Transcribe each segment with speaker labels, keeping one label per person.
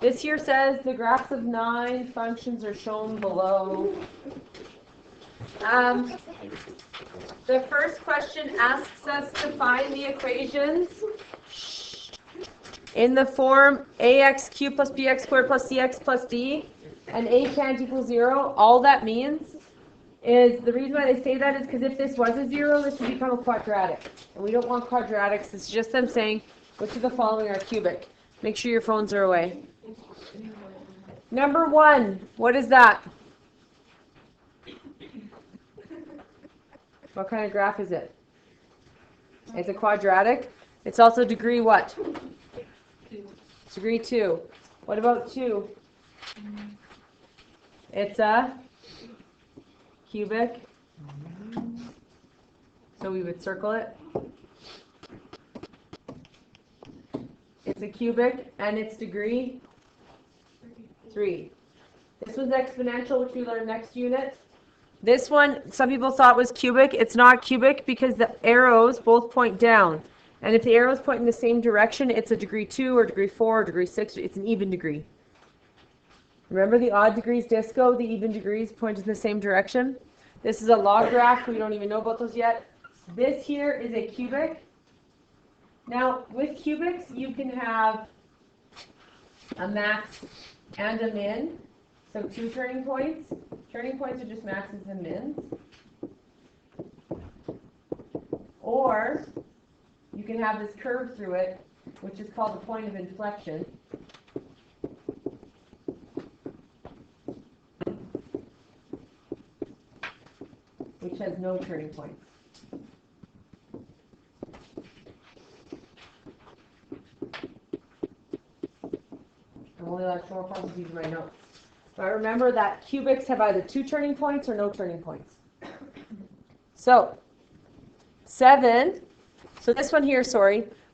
Speaker 1: This here says the graphs of 9 functions are shown below. The first question asks us to find the equations in the form ax cubed plus bx squared plus cx plus d, and a can't equal 0. All that means is, the reason why they say that is because if this was a 0, this would become a quadratic. And we don't want quadratics. It's just them saying, which of the following are cubic? Make sure your phones are away. Number 1, what is that? What kind of graph is it? It's a quadratic. It's also degree what? Degree 2. What about 2? It's a cubic. So we would circle it. It's a cubic, and its degree 3. This was exponential, which we learned next unit. This one, some people thought was cubic. It's not cubic because the arrows both point down. And if the arrows point in the same direction, it's a degree 2 or degree 4 or degree 6. It's an even degree. Remember the odd degrees disco? The even degrees point in the same direction. This is a log graph. We don't even know about those yet. This here is a cubic. Now, with cubics, you can have a max and a min. So 2 turning points. Turning points are just maxes and mins. Or you can have this curve through it, which is called the point of inflection. Which has no turning points. I'm only allowed 4 forms of these in my notes. But remember that cubics have either 2 turning points or no turning points. So, 7, so this one here,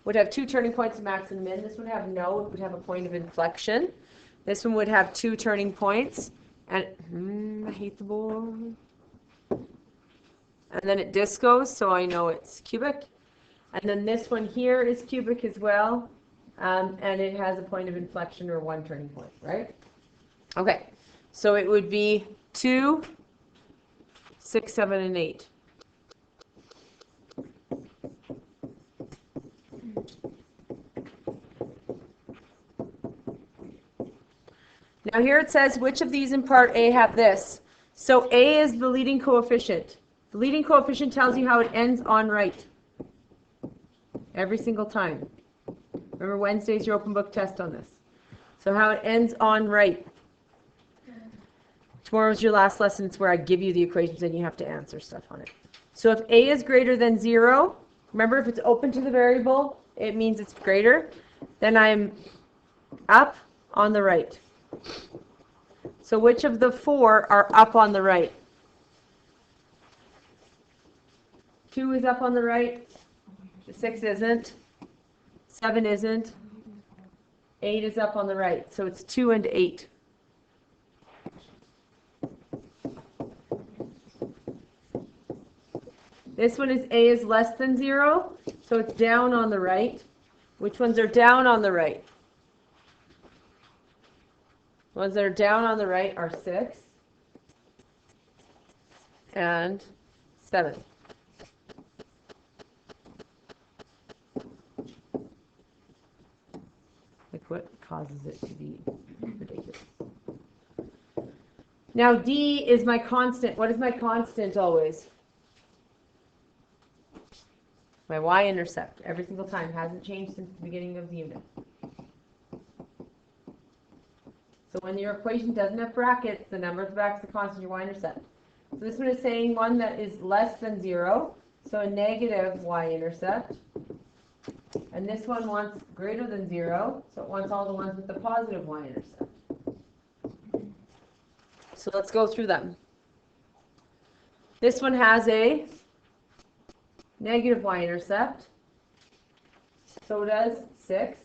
Speaker 1: would have 2 turning points, max and min. This would have no, it would have a point of inflection. This one would have 2 turning points. And, I hate the board. And then it discos, so I know it's cubic. And then this one here is cubic as well. And it has a point of inflection or 1 turning point, right? Okay, so it would be 2, 6, 7, and 8. Now here it says, which of these in part A have this? So A is the leading coefficient. The leading coefficient tells you how it ends on right. Every single time. Remember, Wednesday's your open book test on this. So how it ends on right. Tomorrow's your last lesson. It's where I give you the equations and you have to answer stuff on it. So if A is greater than 0, remember if it's open to the variable, it means it's greater. Then I'm up on the right. So which of the 4 are up on the right? 2 is up on the right. 6 isn't. 7 isn't. 8 is up on the right. So it's 2 and 8. This one is A is less than 0, so it's down on the right. Which ones are down on the right? The ones that are down on the right are 6 and 7. Like what causes it to be ridiculous? Now D is my constant. What is my constant always? My y-intercept, every single time, hasn't changed since the beginning of the unit. So when your equation doesn't have brackets, the number at the back is the constant, your y-intercept. So this one is saying one that is less than 0, so a negative y-intercept. And this one wants greater than 0, so it wants all the ones with the positive y-intercept. So let's go through them. This one has a negative y-intercept. So does 6.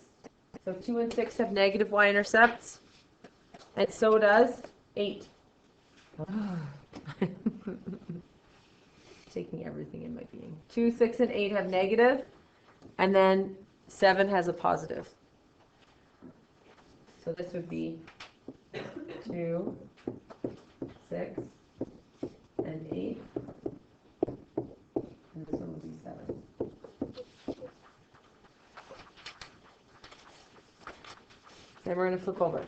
Speaker 1: So 2 and 6 have negative y-intercepts. And so does 8. Taking everything in my being. 2, 6, and 8 have negative. And then 7 has a positive. So this would be 2, 6, and 8. And this one would be 7. Then we're going to flip over.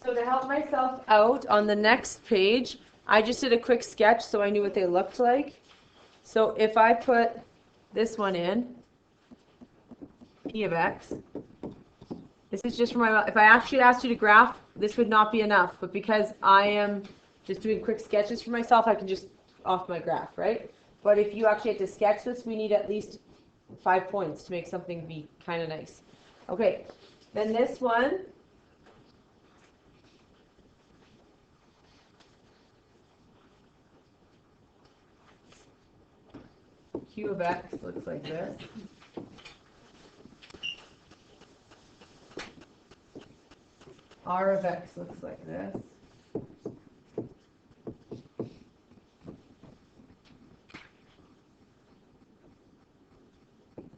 Speaker 1: So to help myself out on the next page, I just did a quick sketch so I knew what they looked like. So if I put this one in, P of X, this is just for my, if I actually asked you to graph, this would not be enough. But because I am just doing quick sketches for myself, I can just off my graph, right? But if you actually had to sketch this, we need at least 5 points to make something be kind of nice. Okay, then this one, Q of X looks like this. R of X looks like this.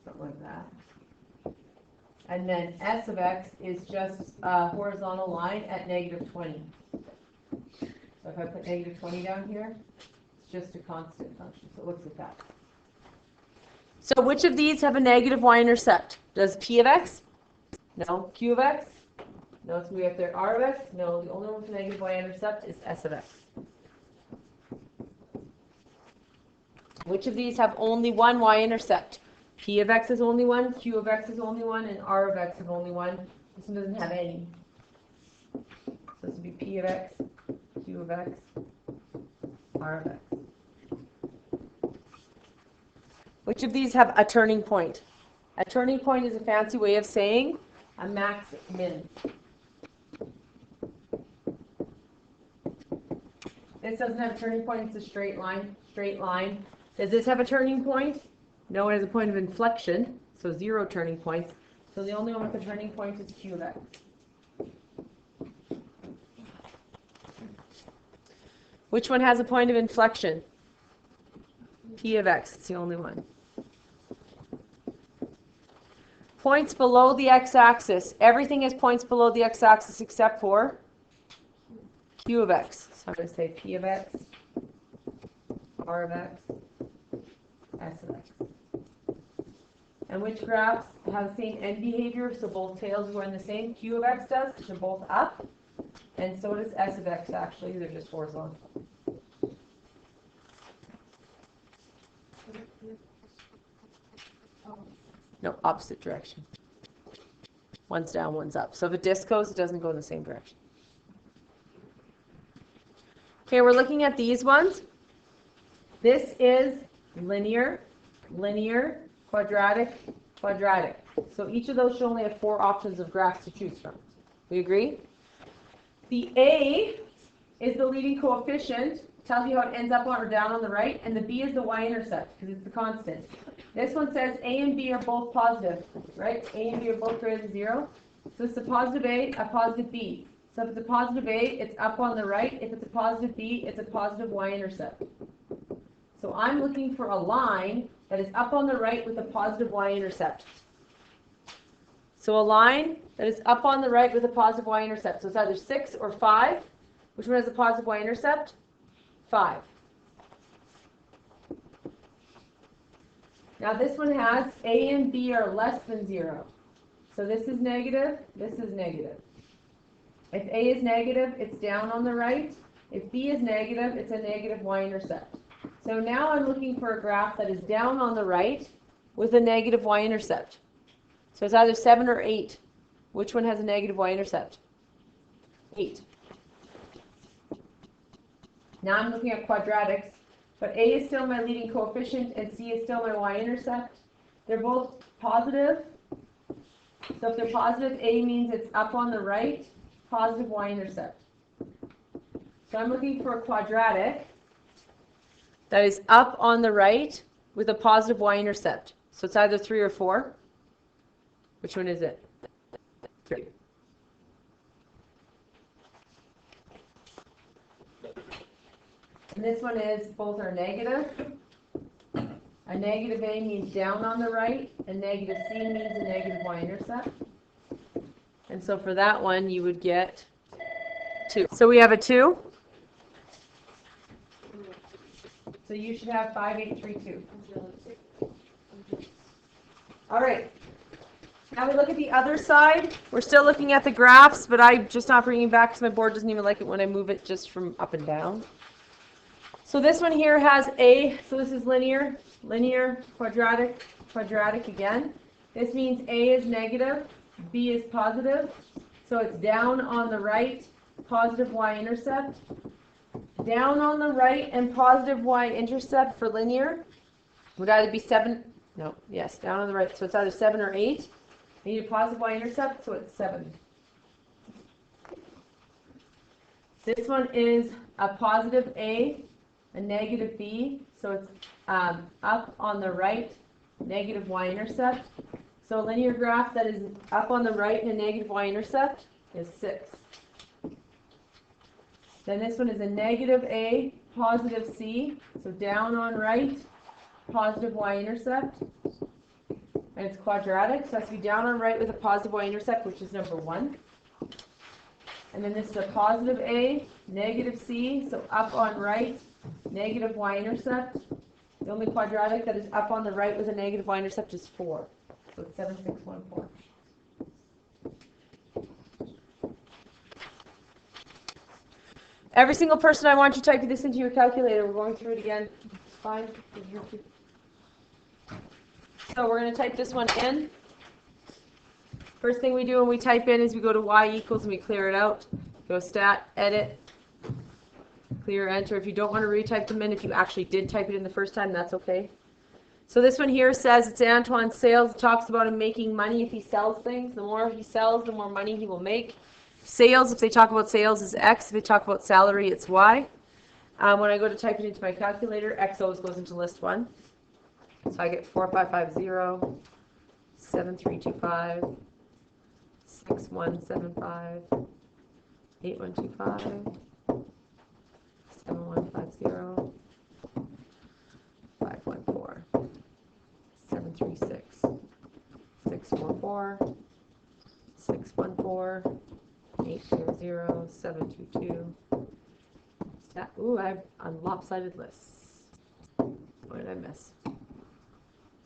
Speaker 1: Something like that. And then S of X is just a horizontal line at -20. So if I put -20 down here, it's just a constant function. So it looks like that. So which of these have a negative y-intercept? Does P of X? No. Q of X? No, it's going to be up there. R of X? No, the only one with a negative y-intercept is S of X. Which of these have only one y-intercept? P of X is only one, Q of X is only one, and R of X is only one. This one doesn't have any. So this would be P of X, Q of X, R of X. Which of these have a turning point? A turning point is a fancy way of saying a max min. This doesn't have a turning point, it's a straight line. Straight line. Does this have a turning point? No, it has a point of inflection, so 0 turning points. So the only one with a turning point is Q of X. Which one has a point of inflection? P of X, it's the only one. Points below the x-axis. Everything is points below the x-axis except for Q of X. So I'm going to say P of X, R of X, S of X. And which graphs have the same end behavior, so both tails are going the same? Q of X does, they're both up. And so does S of X, actually. They're just horizontal. No, opposite direction. One's down, one's up. So if a disk goes, it doesn't go in the same direction. Okay, we're looking at these ones. This is linear, linear, quadratic, quadratic. So each of those should only have 4 options of graphs to choose from. We agree? The A is the leading coefficient, tells you how it ends up on or down on the right, and the B is the y-intercept, because it's the constant. This one says A and B are both positive, right? A and B are both greater than 0. So it's a positive A, a positive B. So if it's a positive A, it's up on the right. If it's a positive B, it's a positive y-intercept. So I'm looking for a line that is up on the right with a positive y-intercept. So a line that is up on the right with a positive y-intercept. So it's either 6 or 5. Which one has a positive y-intercept? 5. Now this one has A and B are less than 0. So this is negative, this is negative. If A is negative, it's down on the right. If B is negative, it's a negative y-intercept. So now I'm looking for a graph that is down on the right with a negative y-intercept. So it's either 7 or 8. Which one has a negative y-intercept? 8. Now I'm looking at quadratics, but A is still my leading coefficient and C is still my y-intercept. They're both positive. So if they're positive, A means it's up on the right, positive y-intercept. So I'm looking for a quadratic that is up on the right with a positive y-intercept. So it's either 3 or 4. Which one is it? 3. And this one is both are negative. A negative A means down on the right, a negative C means a negative y-intercept. And so for that one, you would get 2. So we have a 2. So you should have 5832. All right. Now we look at the other side. We're still looking at the graphs, but I'm just not bringing it back because my board doesn't even like it when I move it just from up and down. So this one here has A, so this is linear, linear, quadratic, quadratic again. This means A is negative, B is positive. So it's down on the right, positive y-intercept. Down on the right and positive y-intercept for linear would either be 7, no, yes, down on the right. So it's either 7 or 8. I need a positive y-intercept, so it's 7. This one is a positive A, a negative B, so it's up on the right, negative y-intercept. So a linear graph that is up on the right and a negative y-intercept is 6. Then this one is a negative A, positive C, so down on right, positive y-intercept. And it's quadratic, so it has to be down on right with a positive y-intercept, which is number 1. And then this is a positive A, negative C, so up on right, negative y-intercept. The only quadratic that is up on the right with a negative y-intercept is 4. So it's 7614. Every single person, I want you typing this into your calculator. We're going through it again. It's fine. So we're going to type this one in. First thing we do when we type in is we go to y equals and we clear it out. Go stat, edit, clear, enter. If you don't want to retype them in, if you actually did type it in the first time, that's okay. So this one here says it's Antoine's sales. It talks about him making money if he sells things. The more he sells, the more money he will make. Sales, if they talk about sales, is X. If they talk about salary, it's Y. When I go to type it into my calculator, X always goes into list 1. So I get 4550, 7325, 6175, 8125, 7150, 514, 736, 644, 614, 800, 722. Ooh, I have a lopsided list. What did I miss?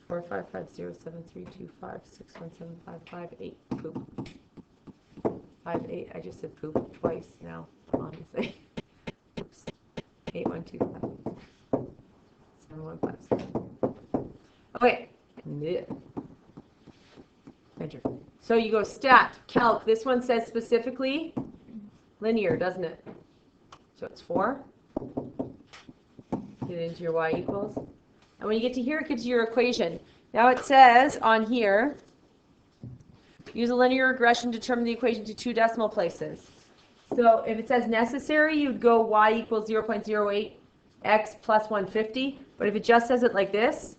Speaker 1: 45507325617558. Poop. 58. I just said poop twice now. Honestly. Oops. 8125. 7157. Okay. Enter. So you go stat, calc. This one says specifically linear, doesn't it? So it's 4. Get it into your y equals. And when you get to here, it gives you your equation. Now it says on here, use a linear regression to determine the equation to 2 decimal places. So if it says necessary, you'd go y equals 0.08 x plus 150. But if it just says it like this,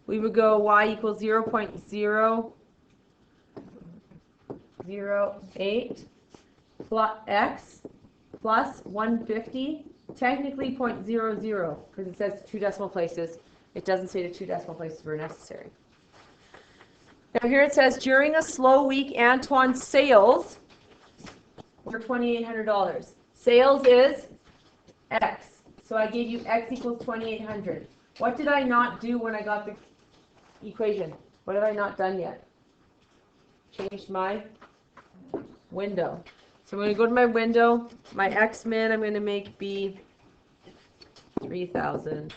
Speaker 1: we would go y equals 0.008 plus x plus 150. Technically 0.00 because it says 2 decimal places. It doesn't say the 2 decimal places were necessary. Now here it says, during a slow week, Antoine's sales were $2,800. Sales is X. So I gave you X equals 2,800. What did I not do when I got the equation? What have I not done yet? Changed my window. So I'm going to go to my window. My X min I'm going to make be 3,000.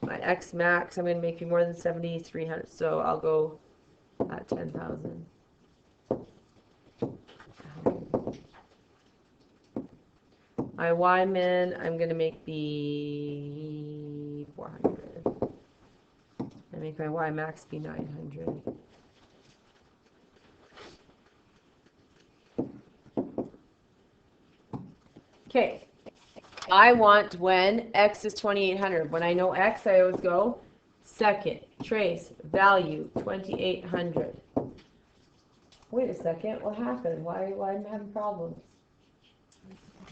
Speaker 1: My X max I'm going to make be more than 7,300. So I'll go at 10,000. My Y min I'm going to make be 400. I make my Y max be 900. Okay, I want when X is 2,800. When I know X, I always go second, trace, value, 2,800. Wait a second, what happened? Why am I having problems?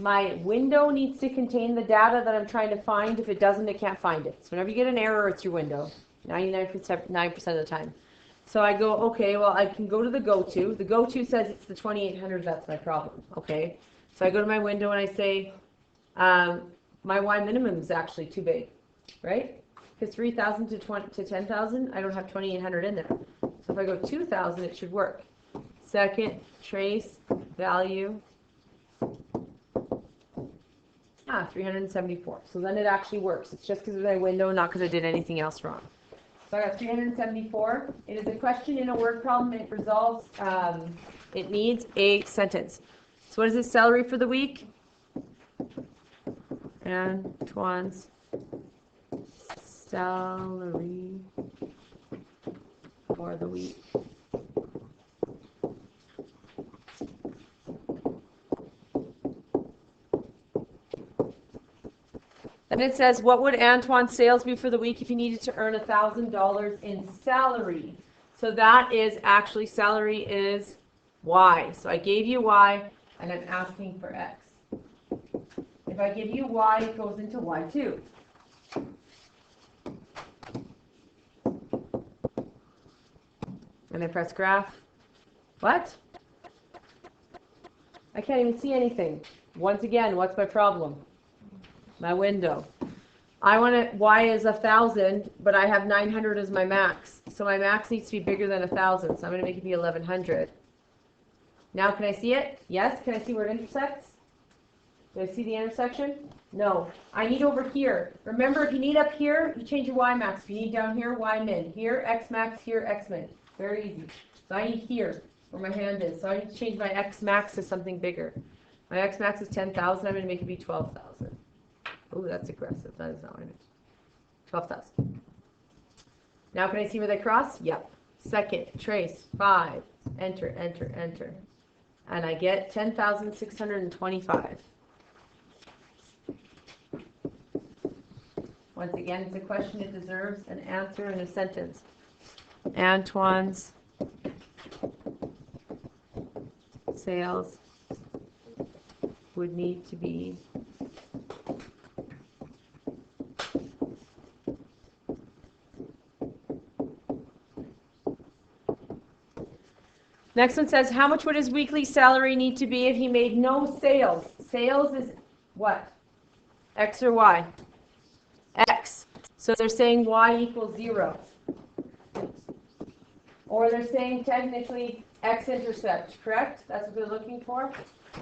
Speaker 1: My window needs to contain the data that I'm trying to find. If it doesn't, it can't find it. So whenever you get an error, it's your window. 99% of the time. So I go, okay, well, I can go to the go-to. The go-to says it's the 2,800, that's my problem, okay? So I go to my window and I say, my Y minimum is actually too big, right? Because 3,000 to 10,000, I don't have 2,800 in there. So if I go 2,000, it should work. Second, trace, value, 374. So then it actually works. It's just because of my window, not because I did anything else wrong. So I got 374. It is a question in a word problem. It resolves, it needs a sentence. So what is his salary for the week? Antoine's salary for the week. Then it says, what would Antoine's sales be for the week if he needed to earn $1,000 in salary? So that is actually, salary is Y. So I gave you Y, and I'm asking for X. If I give you Y, it goes into Y2. And I press graph. What? I can't even see anything. Once again, what's my problem? My window. I want it, Y is 1,000, but I have 900 as my max. So my max needs to be bigger than 1,000. So I'm going to make it be 1,100. Now can I see it? Yes. Can I see where it intersects? Do I see the intersection? No. I need over here. Remember, if you need up here, you change your Y max. If you need down here, Y min. Here, X max. Here, X min. Very easy. So I need here, where my hand is. So I need to change my X max to something bigger. My X max is 10,000. I'm going to make it be 12,000. Oh, that's aggressive. That is not what I meant. 12,000. Now can I see where they cross? Yep. Second, trace, 5, enter, enter, enter. And I get 10,625. Once again, it's a question. It deserves an answer in a sentence. Antoine's sales would need to be Next one says, how much would his weekly salary need to be if he made no sales? Sales is what? X or Y? X. So they're saying Y equals 0. Or they're saying technically x-intercept, correct? That's what they're looking for,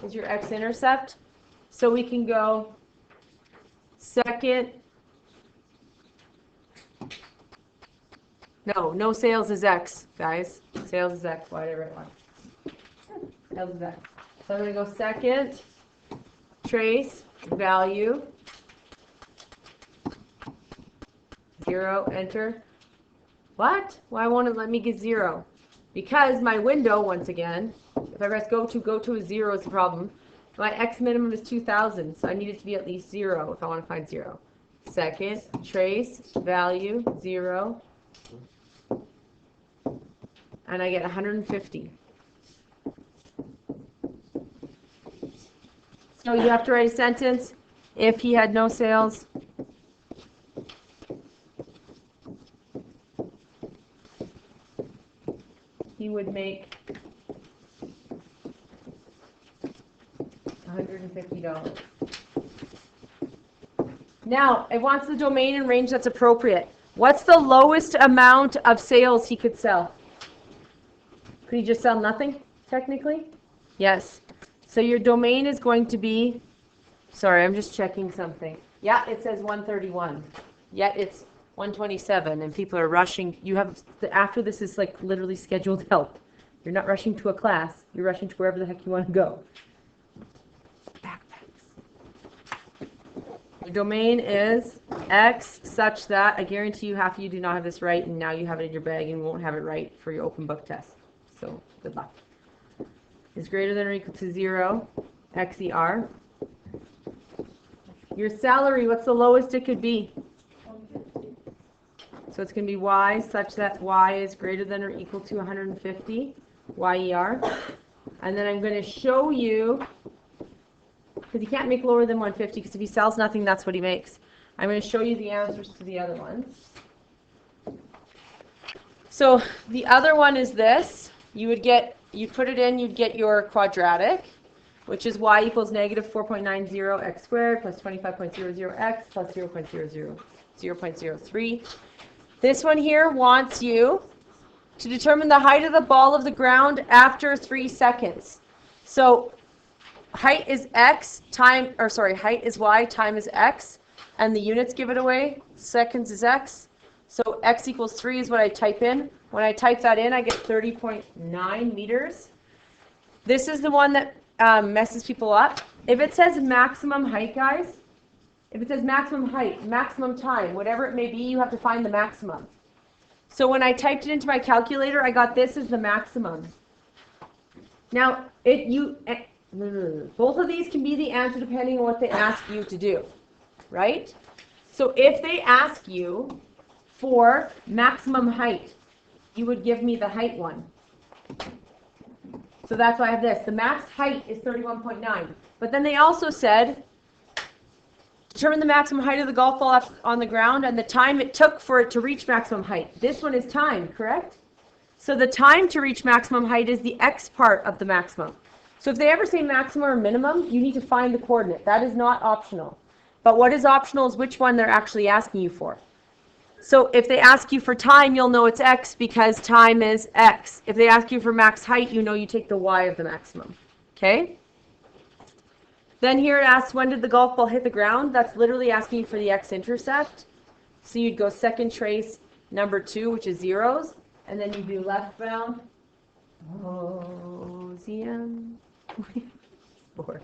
Speaker 1: is your x-intercept. So we can go second. No sales is X, guys. Sales is X. Why did I write one? Sales is X. So I'm going to go second, trace, value, 0, enter. What? Why won't it let me get 0? Because my window, once again, if I press go to is 0 is the problem. My X minimum is 2,000, so I need it to be at least 0 if I want to find 0. Second, trace, value, 0. And I get 150. So you have to write a sentence. If he had no sales, he would make $150. Now, it wants the domain and range that's appropriate. What's the lowest amount of sales he could sell? Could he just sell nothing, technically? Yes. So your domain is going to be, sorry, I'm just checking something. Yeah, it says 131. Yet it's 127, and people are rushing. You have, after this is like literally scheduled help. You're not rushing to a class. You're rushing to wherever the heck you want to go. Backpacks. Your domain is X such that, I guarantee you half of you do not have this right, and now you have it in your bag and won't have it right for your open book test. So good luck. Is greater than or equal to 0, XER. Your salary, what's the lowest it could be? So it's going to be Y such that Y is greater than or equal to 150, YER. And then I'm going to show you, because he can't make lower than 150, because if he sells nothing, that's what he makes. I'm going to show you the answers to the other ones. So the other one is this. You put it in, you'd get your quadratic, which is y equals negative 4.90 x squared plus 25.00 x plus 0.03. This one here wants you to determine the height of the ball of the ground after 3 seconds. So height is x height is y, time is x, and the units give it away. Seconds is x. So x equals 3 is what I type in. When I type that in, I get 30.9 meters. This is the one that messes people up. If it says maximum height, guys, if it says maximum height, maximum time, whatever it may be, you have to find the maximum. So when I typed it into my calculator, I got this as the maximum. Now, both of these can be the answer depending on what they ask you to do, right? So if they ask you for maximum height, you would give me the height one. So that's why I have this. The max height is 31.9. But then they also said, determine the maximum height of the golf ball on the ground and the time it took for it to reach maximum height. This one is time, correct? So the time to reach maximum height is the x part of the maximum. So if they ever say maximum or minimum, you need to find the coordinate. That is not optional. But what is optional is which one they're actually asking you for. So if they ask you for time, you'll know it's x because time is x. If they ask you for max height, you know you take the y of the maximum. Okay? Then here it asks, when did the golf ball hit the ground? That's literally asking you for the x-intercept. So you'd go second trace number 2, which is zeros, and then you do left bound. Oh, ZM. Bored.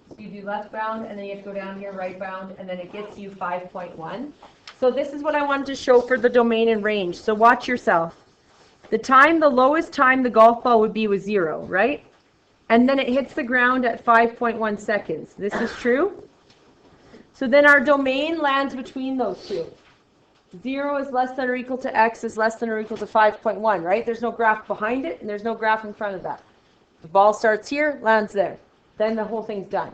Speaker 1: So you do left bound, and then you have to go down here, right bound, and then it gets you 5.1. So this is what I wanted to show for the domain and range. So watch yourself. The lowest time the golf ball would be was 0, right? And then it hits the ground at 5.1 seconds. This is true. So then our domain lands between those two. 0 is less than or equal to x is less than or equal to 5.1, right? There's no graph behind it, and there's no graph in front of that. The ball starts here, lands there. Then the whole thing's done.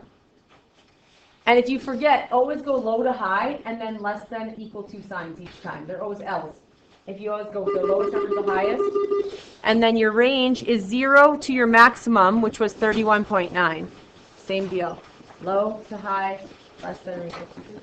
Speaker 1: And if you forget, always go low to high, and then less than equal to signs each time. They're always L's. If you always go with the lowest over the highest. And then your range is 0 to your maximum, which was 31.9. Same deal. Low to high, less than or equal to.